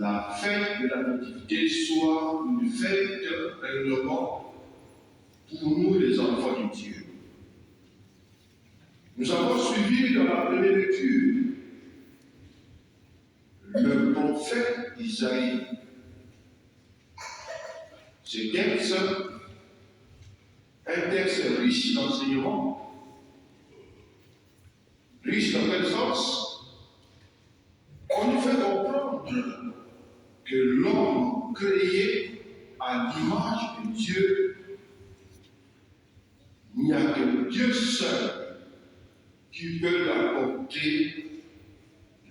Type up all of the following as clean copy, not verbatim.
la fête de la Nativité soit une fête réellement pour nous les enfants de Dieu. Nous avons suivi dans la première lecture le prophète Isaïe. Ce texte, un texte riche d'enseignements, riche dans quel sens? On nous fait comprendre que l'homme créé à l'image de Dieu, il n'y a que Dieu seul qui peut lui apporter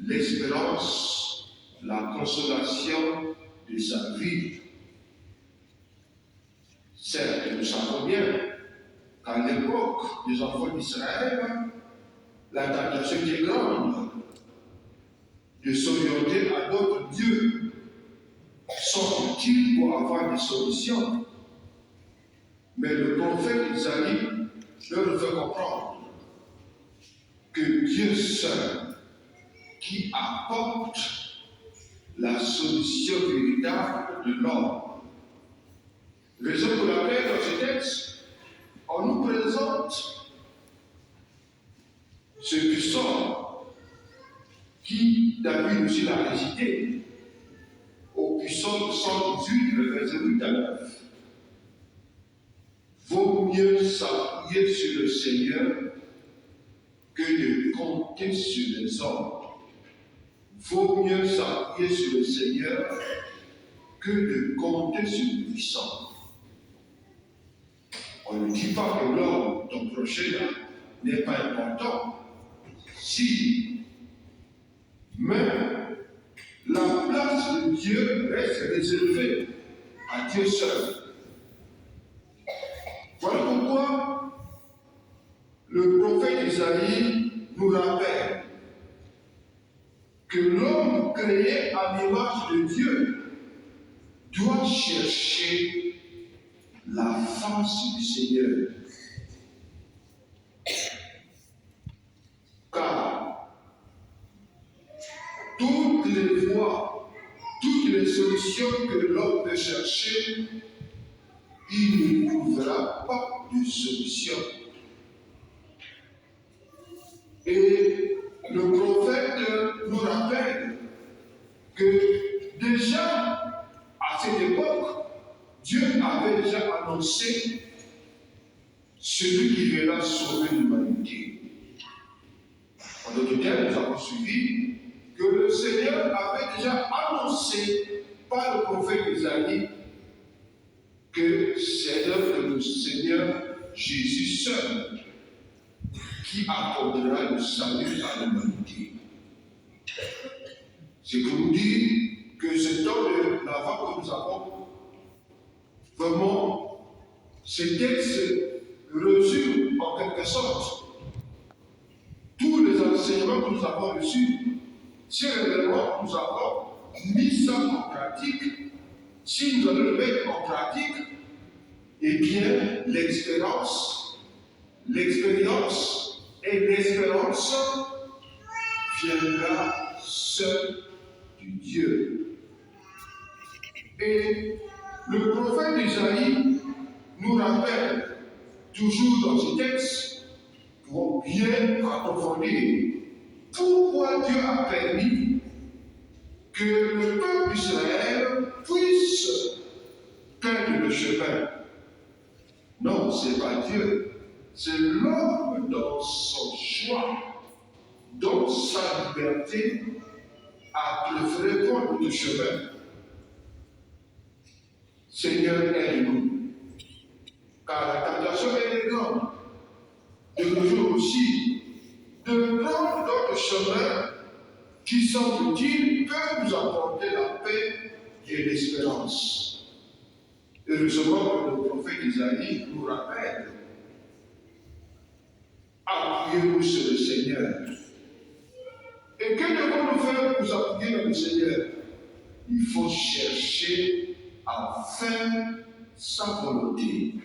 l'espérance, la consolation de sa vie. Certes, nous savons bien qu'à l'époque des enfants d'Israël, la tentation était grande de s'orienter à d'autres dieux, sont utiles pour avoir des solutions. Mais le prophète Isaïe leur fait comprendre que Dieu seul qui apporte la solution véritable de l'homme. Raison pour laquelle dans ce texte, on nous présente ce psaume qui David aussi l'a récité au psaume 118, le verset 8 à 9. Vaut mieux s'appuyer sur le Seigneur que de compter sur les hommes. Vaut mieux s'appuyer sur le Seigneur que de compter sur le puissant. On ne dit pas que l'homme, ton prochain, n'est pas important. Si, mais la place de Dieu reste réservée à Dieu seul. Voilà pourquoi le prophète Isaïe nous rappelle que l'homme créé à l'image de Dieu doit chercher la face du Seigneur. Car toutes les voies, toutes les solutions que l'homme peut chercher, il ne trouvera pas de solution. Et le prophète nous rappelle que déjà à cette époque, Dieu avait déjà annoncé celui qui viendra sauver l'humanité. En d'autres termes, nous avons suivi que le Seigneur avait déjà annoncé par le prophète Isaïe que c'est le Seigneur Jésus seul qui accordera le salut à l'humanité. C'est pour nous dire que ce temps de l'avant que nous avons, vraiment, ce texte résume en quelque sorte tous les enseignements que nous avons reçus. Si réellement nous avons mis ça en pratique, si nous allons le mettre en pratique, eh bien l'expérience et l'espérance viendra seul du Dieu. Et le prophète Isaïe nous rappelle, toujours dans ce texte, pour bien approfondir, pourquoi Dieu a permis que le peuple d'Israël puisse perdre le chemin. Non, ce n'est pas Dieu, c'est l'homme dans son choix, dans sa liberté, a préféré prendre le chemin. Seigneur, aide-nous. Car la tentation est grande. De nos jours aussi, de prendre d'autres chemins qui, semble-t-il, peuvent nous apporter la paix et l'espérance. Heureusement que le prophète Isaïe nous rappelle, appuyez-vous sur le Seigneur. Et que devons-nous faire pour nous appuyer dans le Seigneur? Il faut chercher à faire sa volonté.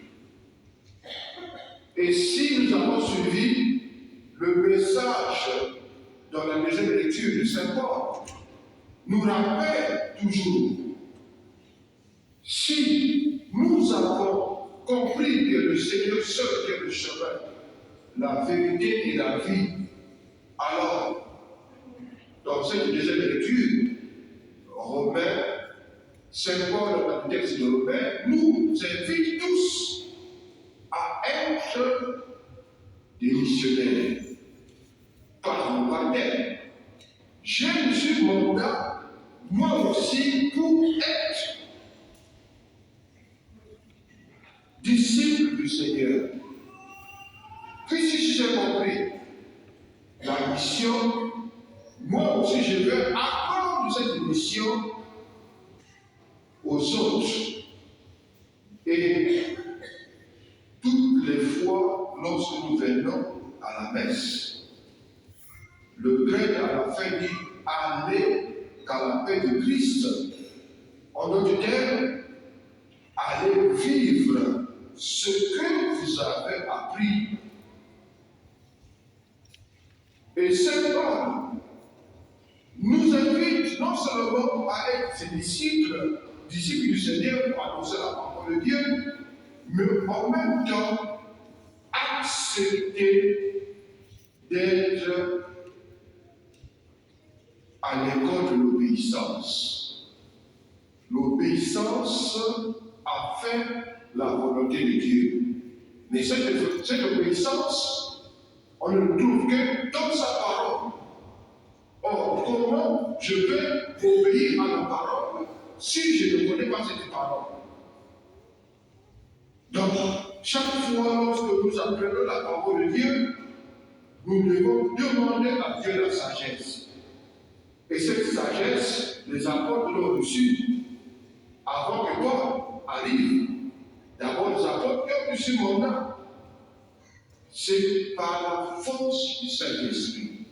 Et si nous avons suivi le message dans la deuxième lecture de Saint Paul, nous rappelle toujours, si nous avons compris que le Seigneur seul est le chemin, la vérité et la vie, alors, dans cette deuxième lecture, Romains, Saint Paul, dans le texte de Romains, nous invite tous à être des missionnaires par le baptême. J'ai reçu mandat, moi aussi, pour être disciple du Seigneur. Puis si j'ai compris la mission, moi aussi je veux apprendre cette mission aux autres. Et toutes les fois, lorsque nous venons à la messe, le prêtre à la fin dit « Allez qu'à la paix de Christ ». En d'autres termes, allez vivre ce que vous avez appris. Et Saint Paul nous invite non seulement à être ses disciples du Seigneur pour annoncer la parole de Dieu, mais en même temps accepter d'être à l'école de l'obéissance. L'obéissance à faire la volonté de Dieu. Mais cette obéissance, on ne le trouve que dans sa parole. Or, comment je peux obéir à la parole si je ne connais pas cette parole? Donc, chaque fois lorsque nous apprenons la parole de Dieu, nous devons demander à Dieu la sagesse. Et cette sagesse, les apôtres l'ont reçue avant que Paul arrive. D'abord, les apôtres qui ont reçu mandat. C'est par la force du Saint-Esprit.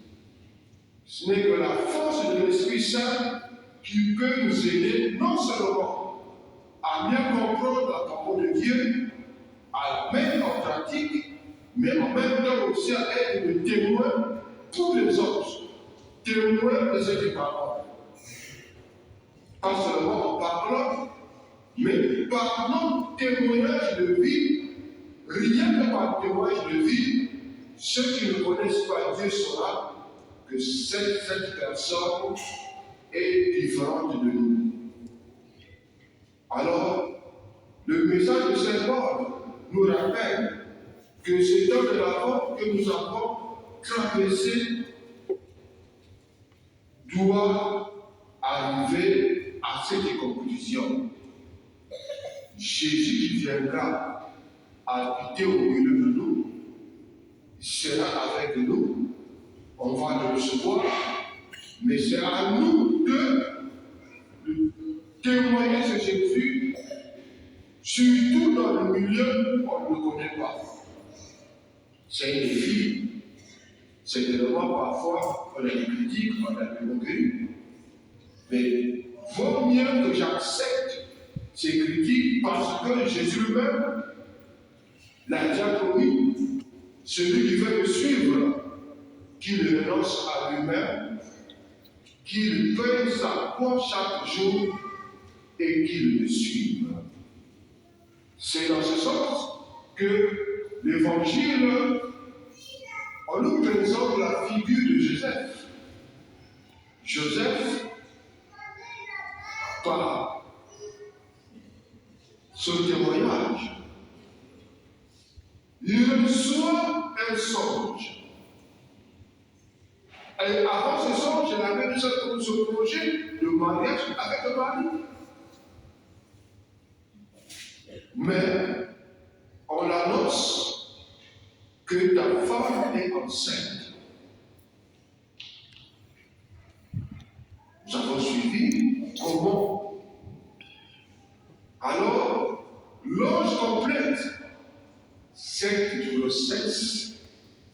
Ce n'est que la force de l'Esprit Saint qui peut nous aider non seulement à bien comprendre la parole de Dieu, à la mettre en pratique, mais en même temps aussi à être le témoin pour les autres, témoin de cette parole. Pas seulement en parlant, mais par notre témoignage de vie, rien que par témoignage de vie, ceux qui ne connaissent pas Dieu sauront que cette personne est différente de nous. Alors, le message de Saint Paul nous rappelle que c'est dans la voie que nous avons traversé doit arriver à cette conclusion. Jésus qui viendra habiter au milieu de nous, il sera avec nous, on va le recevoir, mais c'est à nous de témoigner ce Jésus, surtout dans le milieu où on ne le connaît pas. C'est un défi. C'est tellement parfois on a des critiques, on a des moqueries. Mais vaut mieux que j'accepte ces critiques parce que Jésus lui-même l'a déjà promis. Celui qui veut me suivre, qu'il renonce à lui-même, qu'il paye sa croix chaque jour et qu'il me suive. C'est dans ce sens que l'Évangile, on nous présente la figure de Joseph. Joseph, par son témoignage, il reçoit un songe. Et avant ce songe, il avait déjà ce projet de mariage avec le mari. Mais on annonce que ta femme est enceinte. Nous avons suivi comment. Alors, l'ange complète cette grossesse.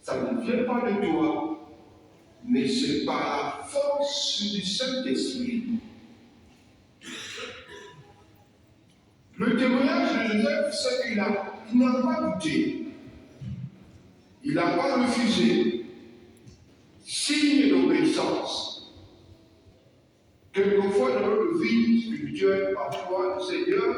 Ça ne vient pas de toi, mais c'est par la force du Saint-Esprit. Le témoignage de Joseph, c'est qu'il n'a pas douté. Il n'a pas refusé. Signe d'obéissance. Que parfois le Seigneur